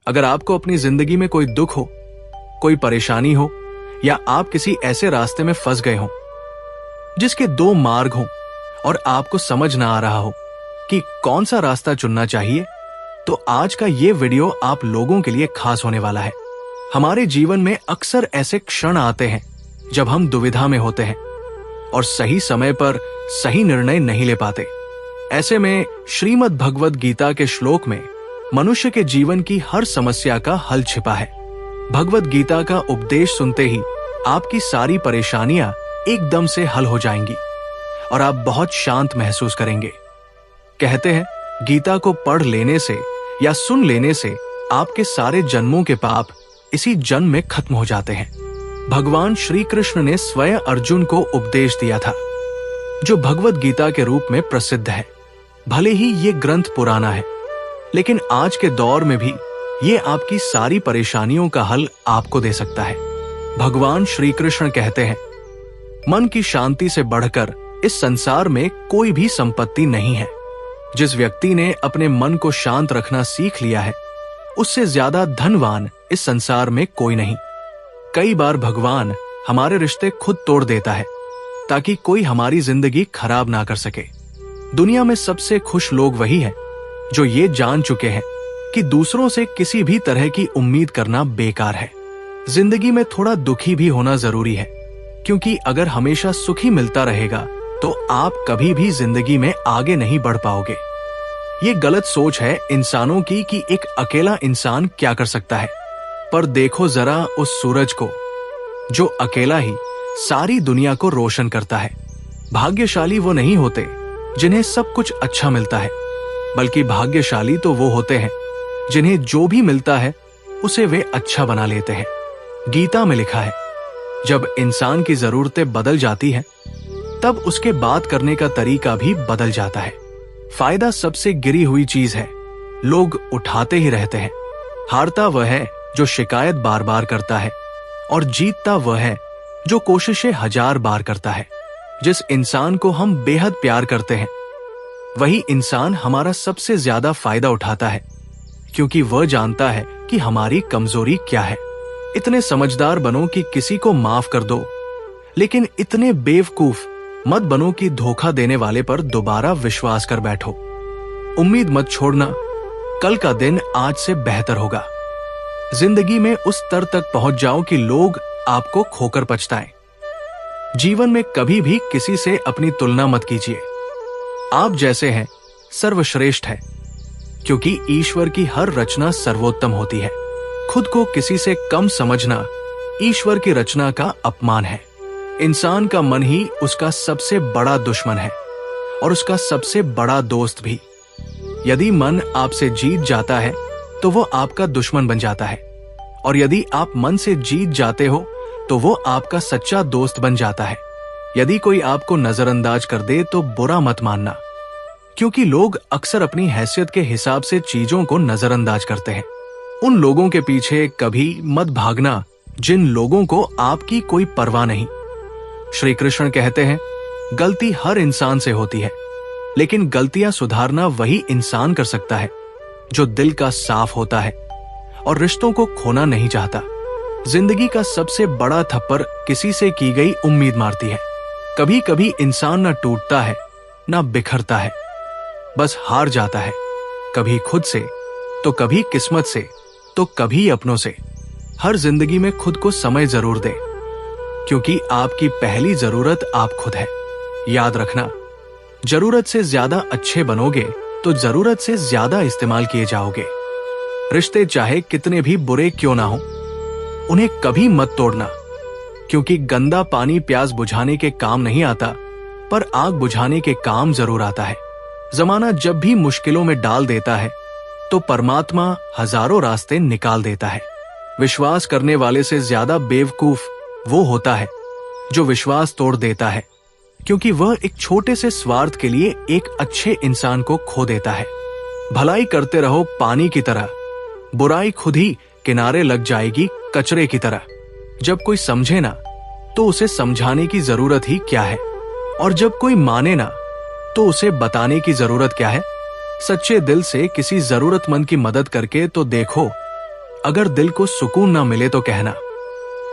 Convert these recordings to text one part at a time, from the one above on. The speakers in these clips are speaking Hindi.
अगर आपको अपनी जिंदगी में कोई दुख हो, कोई परेशानी हो, या आप किसी ऐसे रास्ते में फंस गए हो जिसके दो मार्ग हों और आपको समझ ना आ रहा हो कि कौन सा रास्ता चुनना चाहिए, तो आज का ये वीडियो आप लोगों के लिए खास होने वाला है। हमारे जीवन में अक्सर ऐसे क्षण आते हैं जब हम दुविधा में होते हैं और सही समय पर सही निर्णय नहीं ले पाते। ऐसे में श्रीमद् भगवद गीता के श्लोक में मनुष्य के जीवन की हर समस्या का हल छिपा है। भगवद गीता का उपदेश सुनते ही आपकी सारी परेशानियां एकदम से हल हो जाएंगी और आप बहुत शांत महसूस करेंगे। कहते हैं, गीता को पढ़ लेने से या सुन लेने से आपके सारे जन्मों के पाप इसी जन्म में खत्म हो जाते हैं। भगवान श्री कृष्ण ने स्वयं अर्जुन को उपदेश दिया था, जो भगवद गीता के रूप में प्रसिद्ध है। भले ही ये ग्रंथ पुराना है, लेकिन आज के दौर में भी ये आपकी सारी परेशानियों का हल आपको दे सकता है। भगवान श्री कृष्ण कहते हैं, मन की शांति से बढ़कर इस संसार में कोई भी संपत्ति नहीं है। जिस व्यक्ति ने अपने मन को शांत रखना सीख लिया है, उससे ज्यादा धनवान इस संसार में कोई नहीं। कई बार भगवान हमारे रिश्ते खुद तोड़ देता है ताकि कोई हमारी जिंदगी खराब ना कर सके। दुनिया में सबसे खुश लोग वही हैं जो ये जान चुके हैं कि दूसरों से किसी भी तरह की उम्मीद करना बेकार है। जिंदगी में थोड़ा दुखी भी होना जरूरी है, क्योंकि अगर हमेशा सुखी मिलता रहेगा तो आप कभी भी जिंदगी में आगे नहीं बढ़ पाओगे। ये गलत सोच है इंसानों की कि एक अकेला इंसान क्या कर सकता है। पर देखो जरा उस सूरज को, जो अकेला ही सारी दुनिया को रोशन करता है। भाग्यशाली वो नहीं होते जिन्हें सब कुछ अच्छा मिलता है, बल्कि भाग्यशाली तो वो होते हैं जिन्हें जो भी मिलता है उसे वे अच्छा बना लेते हैं। गीता में लिखा है, जब इंसान की जरूरतें बदल जाती हैं, तब उसके बात करने का तरीका भी बदल जाता है। फायदा सबसे गिरी हुई चीज है, लोग उठाते ही रहते हैं। हारता वह है जो शिकायत बार बार करता है, और जीतता वह है जो कोशिशें 1000 बार करता है। जिस इंसान को हम बेहद प्यार करते हैं, वही इंसान हमारा सबसे ज्यादा फायदा उठाता है, क्योंकि वह जानता है कि हमारी कमजोरी क्या है। इतने समझदार बनो कि किसी को माफ कर दो, लेकिन इतने बेवकूफ मत बनो कि धोखा देने वाले पर दोबारा विश्वास कर बैठो। उम्मीद मत छोड़ना, कल का दिन आज से बेहतर होगा। जिंदगी में उस स्तर तक पहुंच जाओ कि लोग आपको खोकर पछताएं। जीवन में कभी भी किसी से अपनी तुलना मत कीजिए। आप जैसे हैं सर्वश्रेष्ठ है, क्योंकि ईश्वर की हर रचना सर्वोत्तम होती है। खुद को किसी से कम समझना ईश्वर की रचना का अपमान है। इंसान का मन ही उसका सबसे बड़ा दुश्मन है और उसका सबसे बड़ा दोस्त भी। यदि मन आपसे जीत जाता है तो वो आपका दुश्मन बन जाता है, और यदि आप मन से जीत जाते हो तो वो आपका सच्चा दोस्त बन जाता है। यदि कोई आपको नजरअंदाज कर दे तो बुरा मत मानना, क्योंकि लोग अक्सर अपनी हैसियत के हिसाब से चीजों को नजरअंदाज करते हैं। उन लोगों के पीछे कभी मत भागना जिन लोगों को आपकी कोई परवाह नहीं। श्री कृष्ण कहते हैं, गलती हर इंसान से होती है, लेकिन गलतियां सुधारना वही इंसान कर सकता है जो दिल का साफ होता है और रिश्तों को खोना नहीं चाहता। जिंदगी का सबसे बड़ा थप्पड़ किसी से की गई उम्मीद मारती है। कभी कभी इंसान न टूटता है न बिखरता है, बस हार जाता है, कभी खुद से तो कभी किस्मत से तो कभी अपनों से। हर जिंदगी में खुद को समय जरूर दे, क्योंकि आपकी पहली जरूरत आप खुद है। याद रखना, जरूरत से ज्यादा अच्छे बनोगे तो जरूरत से ज्यादा इस्तेमाल किए जाओगे। रिश्ते चाहे कितने भी बुरे क्यों ना हो, उन्हें कभी मत तोड़ना, क्योंकि गंदा पानी प्यास बुझाने के काम नहीं आता, पर आग बुझाने के काम जरूर आता है। जमाना जब भी मुश्किलों में डाल देता है तो परमात्मा हजारों रास्ते निकाल देता है। विश्वास करने वाले से ज्यादा बेवकूफ वो होता है जो विश्वास तोड़ देता है, क्योंकि वह एक छोटे से स्वार्थ के लिए एक अच्छे इंसान को खो देता है। भलाई करते रहो पानी की तरह, बुराई खुद ही किनारे लग जाएगी कचरे की तरह। जब कोई समझे ना तो उसे समझाने की जरूरत ही क्या है, और जब कोई माने ना तो उसे बताने की जरूरत क्या है। सच्चे दिल से किसी जरूरतमंद की मदद करके तो देखो अगर दिल को सुकून ना मिले तो कहना,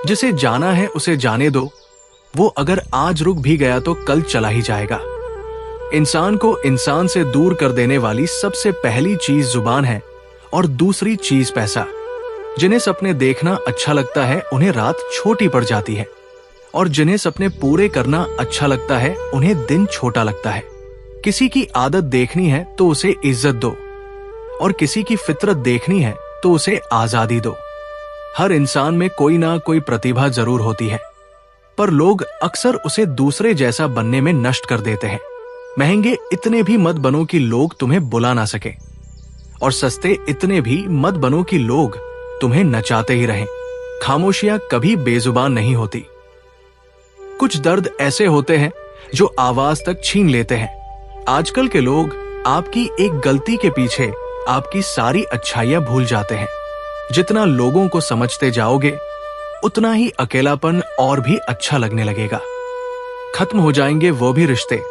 जिसे जाना है उसे जाने दो, वो अगर आज रुक भी गया तो कल चला ही जाएगा। इंसान को इंसान से दूर कर देने वाली सबसे पहली चीज जुबान है और दूसरी चीज पैसा। जिन्हें सपने देखना अच्छा लगता है उन्हें रात छोटी पड़ जाती है, और जिन्हें सपने पूरे करना अच्छा लगता है उन्हें दिन छोटा लगता है। किसी की आदत देखनी है तो उसे इज्जत दो, और किसी की फितरत देखनी है तो उसे आजादी दो। हर इंसान में कोई ना कोई प्रतिभा जरूर होती है, पर लोग अक्सर उसे दूसरे जैसा बनने में नष्ट कर देते हैं। महंगे इतने भी मत बनो कि लोग तुम्हें बुला ना सके, और सस्ते इतने भी मत बनो कि लोग तुम्हें नचाते ही रहें। खामोशियां कभी बेजुबान नहीं होती। कुछ दर्द ऐसे होते हैं जो आवाज तक छीन लेते हैं। आजकल के लोग आपकी एक गलती के पीछे आपकी सारी अच्छाइयां भूल जाते हैं। जितना लोगों को समझते जाओगे उतना ही अकेलापन और भी अच्छा लगने लगेगा। खत्म हो जाएंगे वो भी रिश्ते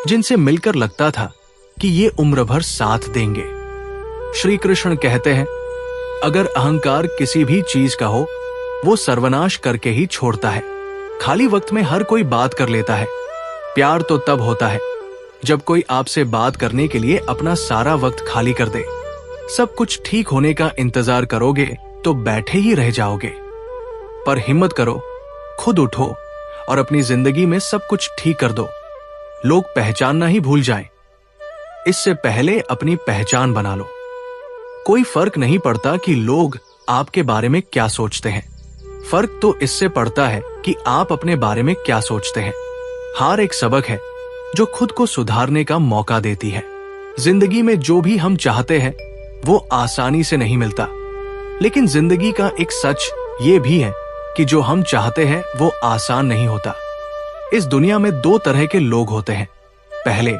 जिनसे मिलकर लगता था कि ये उम्र भर साथ देंगे। श्री कृष्ण कहते हैं, अगर अहंकार किसी भी चीज का हो वो सर्वनाश करके ही छोड़ता है। खाली वक्त में हर कोई बात कर लेता है। प्यार तो तब होता है जब कोई आपसे बात करने के लिए अपना सारा वक्त खाली कर दे। सब कुछ ठीक होने का इंतजार करोगे तो बैठे ही रह जाओगे। पर हिम्मत करो, खुद उठो और अपनी जिंदगी में सब कुछ ठीक कर दो। लोग पहचानना ही भूल जाएं, इससे पहले अपनी पहचान बना लो। कोई फर्क नहीं पड़ता कि लोग आपके बारे में क्या सोचते हैं। फर्क तो इससे पड़ता है कि आप अपने बारे में क्या सोचते हैं। हार एक सबक है जो खुद को सुधारने का मौका देती है। जिंदगी में जो भी हम चाहते हैं वो आसानी से नहीं मिलता, लेकिन जिंदगी का एक सच ये भी है कि जो हम चाहते हैं वो आसान नहीं होता। इस दुनिया में दो तरह के लोग होते हैं। पहले,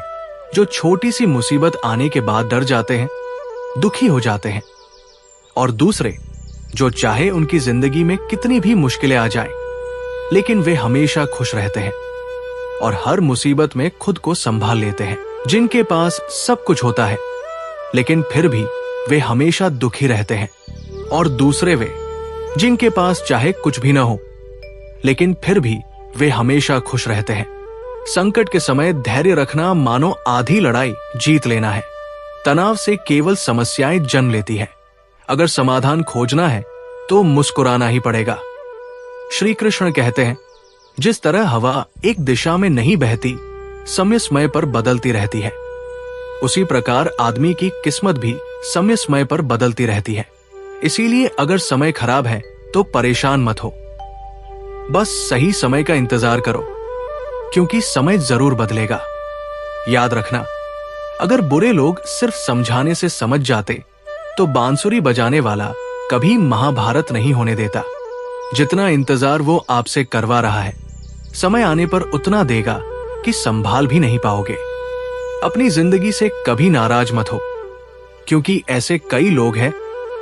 जो छोटी सी मुसीबत आने के बाद डर जाते हैं, दुखी हो जाते हैं, और दूसरे, जो चाहे उनकी जिंदगी में कितनी भी मुश्किलें आ जाएं, लेकिन वे हमेशा खुश रहते हैं और हर मुसीबत में खुद को संभाल लेते हैं। जिनके पास सब कुछ होता है लेकिन फिर भी वे हमेशा दुखी रहते हैं, और दूसरे वे, जिनके पास चाहे कुछ भी ना हो लेकिन फिर भी वे हमेशा खुश रहते हैं। संकट के समय धैर्य रखना मानो आधी लड़ाई जीत लेना है। तनाव से केवल समस्याएं जन्म लेती हैं। अगर समाधान खोजना है तो मुस्कुराना ही पड़ेगा। श्री कृष्ण कहते हैं, जिस तरह हवा एक दिशा में नहीं बहती, समय समय पर बदलती रहती है, उसी प्रकार आदमी की किस्मत भी समय समय पर बदलती रहती है। इसीलिए अगर समय खराब है तो परेशान मत हो, बस सही समय का इंतजार करो, क्योंकि समय जरूर बदलेगा। याद रखना, अगर बुरे लोग सिर्फ समझाने से समझ जाते तो बांसुरी बजाने वाला कभी महाभारत नहीं होने देता। जितना इंतजार वो आपसे करवा रहा है, समय आने पर उतना देगा कि संभाल भी नहीं पाओगे। अपनी जिंदगी से कभी नाराज मत हो, क्योंकि ऐसे कई लोग हैं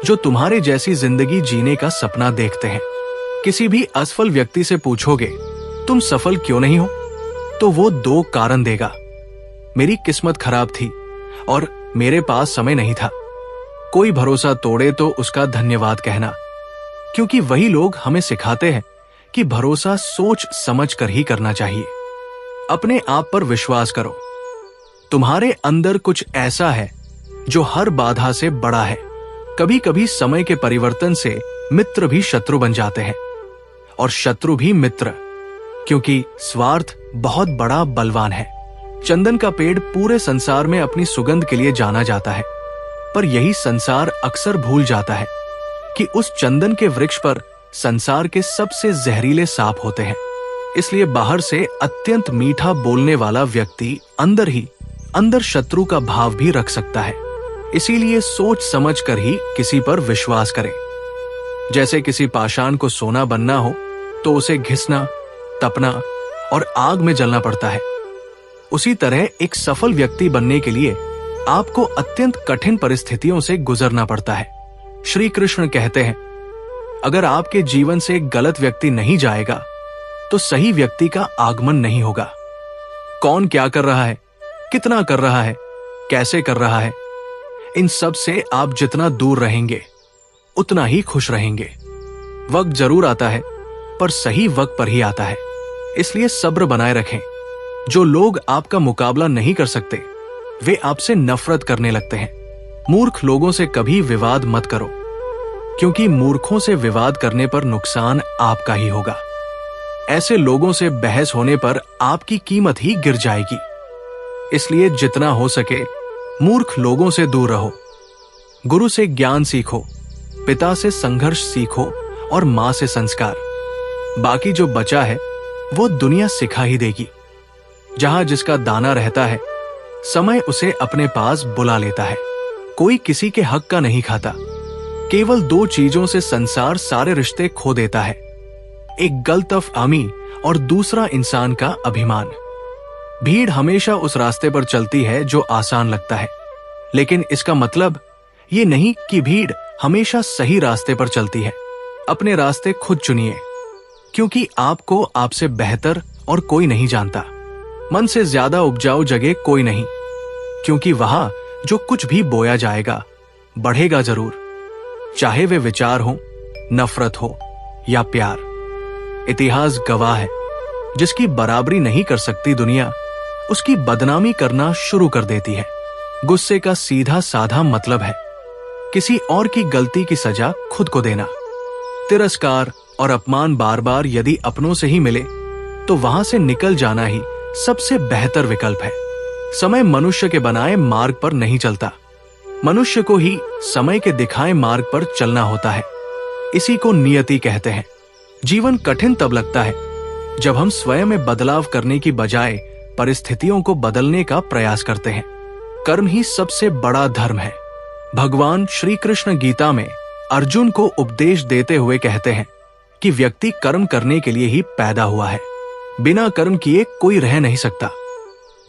जो तुम्हारे जैसी जिंदगी जीने का सपना देखते हैं। किसी भी असफल व्यक्ति से पूछोगे तुम सफल क्यों नहीं हो, तो वो दो कारण देगा। मेरी किस्मत खराब थी और मेरे पास समय नहीं था। कोई भरोसा तोड़े तो उसका धन्यवाद कहना, क्योंकि वही लोग हमें सिखाते हैं कि भरोसा सोच समझ कर ही करना चाहिए। अपने आप पर विश्वास करो। तुम्हारे अंदर कुछ ऐसा है जो हर बाधा से बड़ा है। कभी कभी समय के परिवर्तन से मित्र भी शत्रु बन जाते हैं और शत्रु भी मित्र, क्योंकि स्वार्थ बहुत बड़ा बलवान है। चंदन का पेड़ पूरे संसार में अपनी सुगंध के लिए जाना जाता है, पर यही संसार अक्सर भूल जाता है कि उस चंदन के वृक्ष पर संसार के सबसे जहरीले सांप होते हैं। इसलिए बाहर से अत्यंत मीठा बोलने वाला व्यक्ति अंदर ही अंदर शत्रु का भाव भी रख सकता है। इसीलिए सोच समझ कर ही किसी पर विश्वास करें। जैसे किसी पाषाण को सोना बनना हो तो उसे घिसना, तपना और आग में जलना पड़ता है। उसी तरह एक सफल व्यक्ति बनने के लिए आपको अत्यंत कठिन परिस्थितियों से गुजरना पड़ता है। श्री कृष्ण कहते हैं, अगर आपके जीवन से एक गलत व्यक्ति नहीं जाएगा तो सही व्यक्ति का आगमन नहीं होगा। कौन क्या कर रहा है, कितना कर रहा है, कैसे कर रहा है, इन सब से आप जितना दूर रहेंगे उतना ही खुश रहेंगे। वक्त जरूर आता है, पर सही वक्त पर ही आता है, इसलिए सब्र बनाए रखें। जो लोग आपका मुकाबला नहीं कर सकते, वे आपसे नफरत करने लगते हैं। मूर्ख लोगों से कभी विवाद मत करो, क्योंकि मूर्खों से विवाद करने पर नुकसान आपका ही होगा। ऐसे लोगों से बहस होने पर आपकी कीमत ही गिर जाएगी। इसलिए जितना हो सके मूर्ख लोगों से दूर रहो। गुरु से ज्ञान सीखो, पिता से संघर्ष सीखो और मां से संस्कार। बाकी जो बचा है वो दुनिया सिखा ही देगी। जहां जिसका दाना रहता है, समय उसे अपने पास बुला लेता है। कोई किसी के हक का नहीं खाता। केवल दो चीजों से संसार सारे रिश्ते खो देता है, एक गलतफहमी और दूसरा इंसान का अभिमान। भीड़ हमेशा उस रास्ते पर चलती है जो आसान लगता है, लेकिन इसका मतलब ये नहीं कि भीड़ हमेशा सही रास्ते पर चलती है। अपने रास्ते खुद चुनिए, क्योंकि आपको आपसे बेहतर और कोई नहीं जानता। मन से ज्यादा उपजाऊ जगह कोई नहीं, क्योंकि वहां जो कुछ भी बोया जाएगा बढ़ेगा जरूर, चाहे वे विचार हो, नफरत हो या प्यार। इतिहास गवाह है, जिसकी बराबरी नहीं कर सकती दुनिया, उसकी बदनामी करना शुरू कर देती है। गुस्से का सीधा साधा मतलब है किसी और की गलती की सजा खुद को देना। तिरस्कार और अपमान बार बार यदि अपनों से ही मिले तो वहां से निकल जाना ही सबसे बेहतर विकल्प है। समय मनुष्य के बनाए मार्ग पर नहीं चलता, मनुष्य को ही समय के दिखाए मार्ग पर चलना होता है। इसी को नियति कहते हैं। जीवन कठिन तब लगता है जब हम स्वयं में बदलाव करने की बजाय परिस्थितियों को बदलने का प्रयास करते हैं। कर्म ही सबसे बड़ा धर्म है। भगवान श्री कृष्ण गीता में अर्जुन को उपदेश देते हुए कहते हैं कि व्यक्ति कर्म करने के लिए ही पैदा हुआ है। बिना कर्म किए कोई रह नहीं सकता।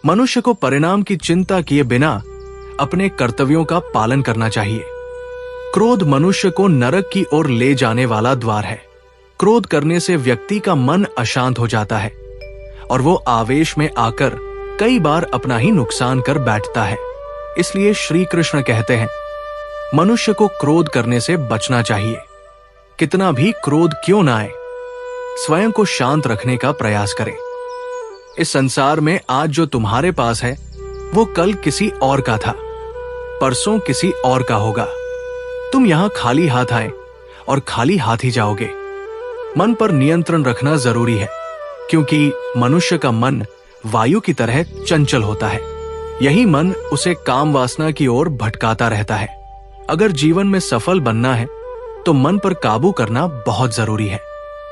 मनुष्य को परिणाम की चिंता किए बिना अपने कर्तव्यों का पालन करना चाहिए। क्रोध मनुष्य को नरक की ओर ले जाने वाला द्वार है। क्रोध करने से व्यक्ति का मन अशांत हो जाता है और वो आवेश में आकर कई बार अपना ही नुकसान कर बैठता है। इसलिए श्री कृष्ण कहते हैं, मनुष्य को क्रोध करने से बचना चाहिए। कितना भी क्रोध क्यों ना आए, स्वयं को शांत रखने का प्रयास करें। इस संसार में आज जो तुम्हारे पास है वो कल किसी और का था, परसों किसी और का होगा। तुम यहां खाली हाथ आए और खाली हाथ ही जाओगे। मन पर नियंत्रण रखना जरूरी है, क्योंकि मनुष्य का मन वायु की तरह चंचल होता है। यही मन उसे काम वासना की ओर भटकाता रहता है। अगर जीवन में सफल बनना है तो मन पर काबू करना बहुत जरूरी है।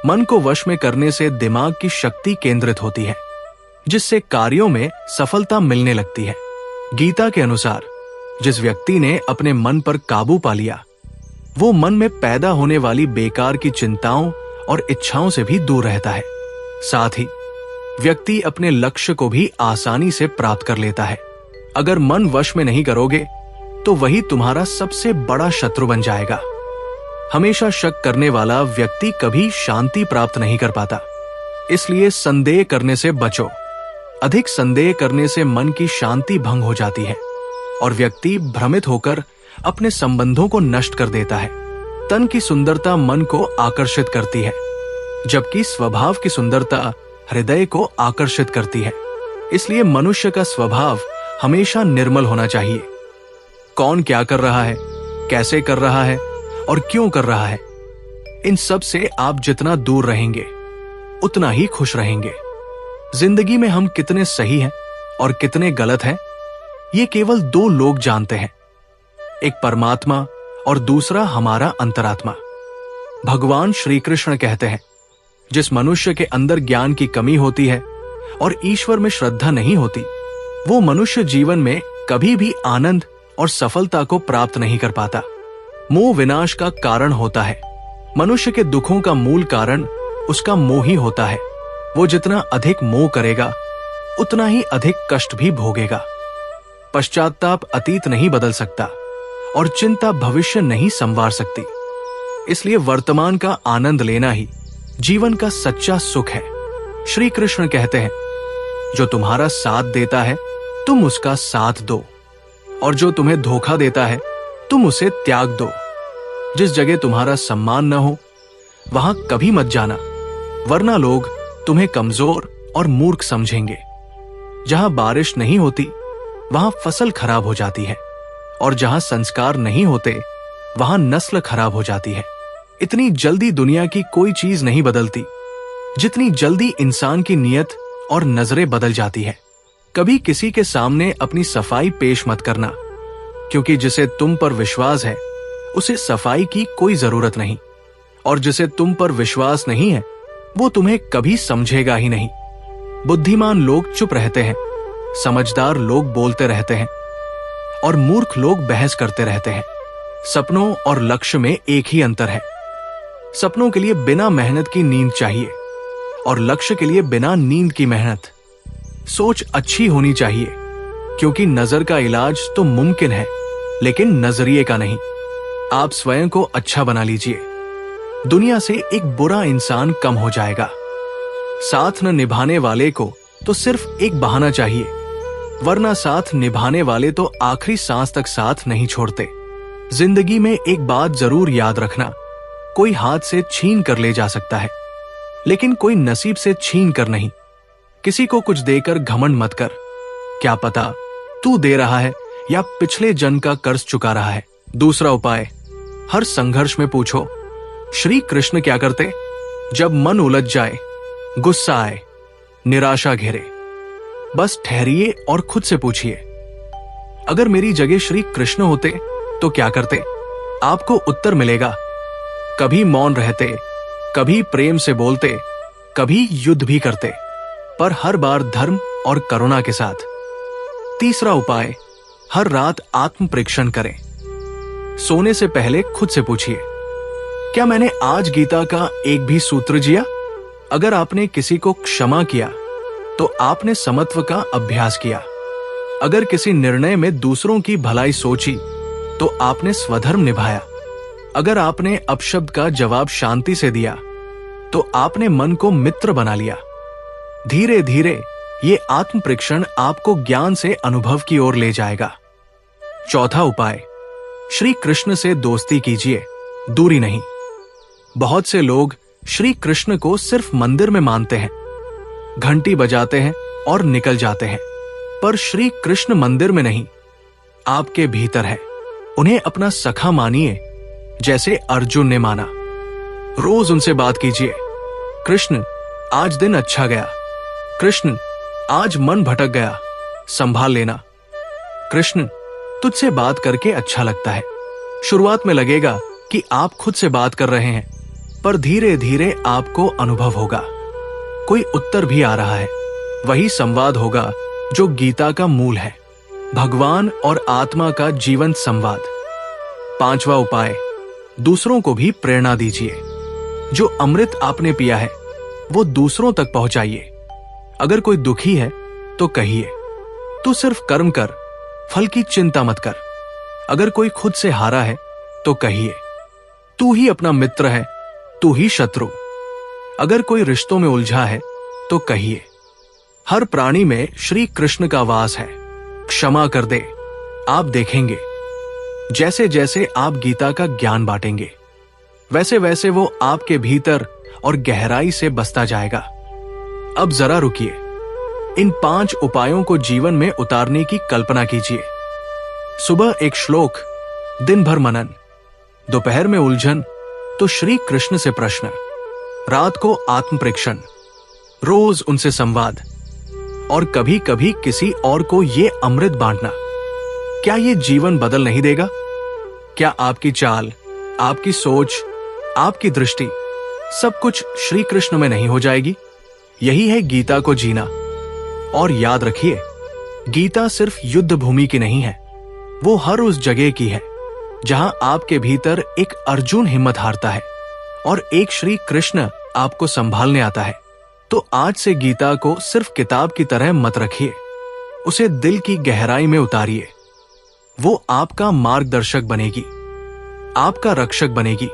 मन को वश में करने से दिमाग की शक्ति केंद्रित होती है, जिससे कार्यों में सफलता मिलने लगती है। गीता के अनुसार जिस व्यक्ति ने अपने मन पर काबू पा लिया, वो मन में पैदा होने वाली बेकार की चिंताओं और इच्छाओं से भी दूर रहता है। साथ ही व्यक्ति अपने लक्ष्य को भी आसानी से प्राप्त कर लेता है। अगर मन वश में नहीं करोगे तो वही तुम्हारा सबसे बड़ा शत्रु बन जाएगा। हमेशा शक करने वाला व्यक्ति कभी शांति प्राप्त नहीं कर पाता। इसलिए संदेह करने से बचो। अधिक संदेह करने से मन की शांति भंग हो जाती है और व्यक्ति भ्रमित होकर अपने संबंधों को नष्ट कर देता है। तन की सुंदरता मन को आकर्षित करती है, जबकि स्वभाव की सुंदरता हृदय को आकर्षित करती है। इसलिए मनुष्य का स्वभाव हमेशा निर्मल होना चाहिए। कौन क्या कर रहा है, कैसे कर रहा है और क्यों कर रहा है, इन सब से आप जितना दूर रहेंगे उतना ही खुश रहेंगे। जिंदगी में हम कितने सही हैं और कितने गलत हैं, ये केवल दो लोग जानते हैं, एक परमात्मा और दूसरा हमारा अंतरात्मा। भगवान श्री कृष्ण कहते हैं, जिस मनुष्य के अंदर ज्ञान की कमी होती है और ईश्वर में श्रद्धा नहीं होती, वो मनुष्य जीवन में कभी भी आनंद और सफलता को प्राप्त नहीं कर पाता। मोह विनाश का कारण होता है। मनुष्य के दुखों का मूल कारण उसका मोह ही होता है। वो जितना अधिक मोह करेगा उतना ही अधिक कष्ट भी भोगेगा। पश्चाताप अतीत नहीं बदल सकता और चिंता भविष्य नहीं संवार सकती। इसलिए वर्तमान का आनंद लेना ही जीवन का सच्चा सुख है। श्री कृष्ण कहते हैं, जो तुम्हारा साथ देता है तुम उसका साथ दो, और जो तुम्हें धोखा देता है तुम उसे त्याग दो। जिस जगह तुम्हारा सम्मान न हो वहां कभी मत जाना, वरना लोग तुम्हें कमजोर और मूर्ख समझेंगे। जहां बारिश नहीं होती वहां फसल खराब हो जाती है, और जहां संस्कार नहीं होते वहां नस्ल खराब हो जाती है। इतनी जल्दी दुनिया की कोई चीज नहीं बदलती जितनी जल्दी इंसान की नीयत और नजरें बदल जाती है। कभी किसी के सामने अपनी सफाई पेश मत करना, क्योंकि जिसे तुम पर विश्वास है उसे सफाई की कोई जरूरत नहीं, और जिसे तुम पर विश्वास नहीं है वो तुम्हें कभी समझेगा ही नहीं। बुद्धिमान लोग चुप रहते हैं, समझदार लोग बोलते रहते हैं, और मूर्ख लोग बहस करते रहते हैं। सपनों और लक्ष्य में एक ही अंतर है। सपनों के लिए बिना मेहनत की नींद चाहिए, और लक्ष्य के लिए बिना नींद की मेहनत। सोच अच्छी होनी चाहिए, क्योंकि नजर का इलाज तो मुमकिन है, लेकिन नजरिए का नहीं। आप स्वयं को अच्छा बना लीजिए, दुनिया से एक बुरा इंसान कम हो जाएगा। साथ न निभाने वाले को तो सिर्फ एक बहाना चाहिए, वरना साथ निभाने वाले तो आखिरी सांस तक साथ नहीं छोड़ते। जिंदगी में एक बात जरूर याद रखना, कोई हाथ से छीन कर ले जा सकता है, लेकिन कोई नसीब से छीन कर नहीं। किसी को कुछ देकर घमंड मत कर, क्या पता तू दे रहा है या पिछले जन्म का कर्ज चुका रहा है। दूसरा उपाय, हर संघर्ष में पूछो, श्री कृष्ण क्या करते जब मन उलझ जाए, गुस्सा आए, निराशा घेरे? बस ठहरिए और खुद से पूछिए, अगर मेरी जगह श्री कृष्ण होते तो क्या करते? आपको उत्तर मिलेगा। कभी मौन रहते, कभी प्रेम से बोलते, कभी युद्ध भी करते, पर हर बार धर्म और करुणा के साथ। तीसरा उपाय, हर रात आत्म परीक्षण करें। सोने से पहले खुद से पूछिए, क्या मैंने आज गीता का एक भी सूत्र जिया? अगर आपने किसी को क्षमा किया तो आपने समत्व का अभ्यास किया। अगर किसी निर्णय में दूसरों की भलाई सोची तो आपने स्वधर्म निभाया। अगर आपने अपशब्द का जवाब शांति से दिया तो आपने मन को मित्र बना लिया। धीरे धीरे ये आत्म परीक्षण आपको ज्ञान से अनुभव की ओर ले जाएगा। चौथा उपाय, श्री कृष्ण से दोस्ती कीजिए, दूरी नहीं। बहुत से लोग श्री कृष्ण को सिर्फ मंदिर में मानते हैं, घंटी बजाते हैं और निकल जाते हैं, पर श्री कृष्ण मंदिर में नहीं, आपके भीतर है। उन्हें अपना सखा मानिए, जैसे अर्जुन ने माना। रोज उनसे बात कीजिए, कृष्ण आज दिन अच्छा गया, कृष्ण आज मन भटक गया, संभाल लेना। कृष्ण तुझसे बात करके अच्छा लगता है। शुरुआत में लगेगा कि आप खुद से बात कर रहे हैं, पर धीरे धीरे आपको अनुभव होगा कोई उत्तर भी आ रहा है। वही संवाद होगा जो गीता का मूल है, भगवान और आत्मा का जीवंत संवाद। पांचवा उपाय, दूसरों को भी प्रेरणा दीजिए। जो अमृत आपने पिया है वो दूसरों तक पहुंचाइए। अगर कोई दुखी है तो कहिए, तू सिर्फ कर्म कर, फल की चिंता मत कर। अगर कोई खुद से हारा है तो कहिए, तू ही अपना मित्र है, तू ही शत्रु। अगर कोई रिश्तों में उलझा है तो कहिए, हर प्राणी में श्री कृष्ण का वास है, क्षमा कर दे। आप देखेंगे जैसे जैसे आप गीता का ज्ञान बांटेंगे वैसे वैसे वो आपके भीतर और गहराई से बसता जाएगा। अब जरा रुकिए, इन 5 उपायों को जीवन में उतारने की कल्पना कीजिए। सुबह एक श्लोक, दिन भर मनन, दोपहर में उलझन तो श्री कृष्ण से प्रश्न, रात को आत्म परीक्षण, रोज उनसे संवाद, और कभी कभी किसी और को ये अमृत बांटना। क्या ये जीवन बदल नहीं देगा? क्या आपकी चाल, आपकी सोच, आपकी दृष्टि सब कुछ श्री कृष्ण में नहीं हो जाएगी? यही है गीता को जीना। और याद रखिए, गीता सिर्फ युद्ध भूमि की नहीं है, वो हर उस जगह की है जहां आपके भीतर एक अर्जुन हिम्मत हारता है और एक श्री कृष्ण आपको संभालने आता है। तो आज से गीता को सिर्फ किताब की तरह मत रखिए, उसे दिल की गहराई में उतारिए। वो आपका मार्गदर्शक बनेगी, आपका रक्षक बनेगी।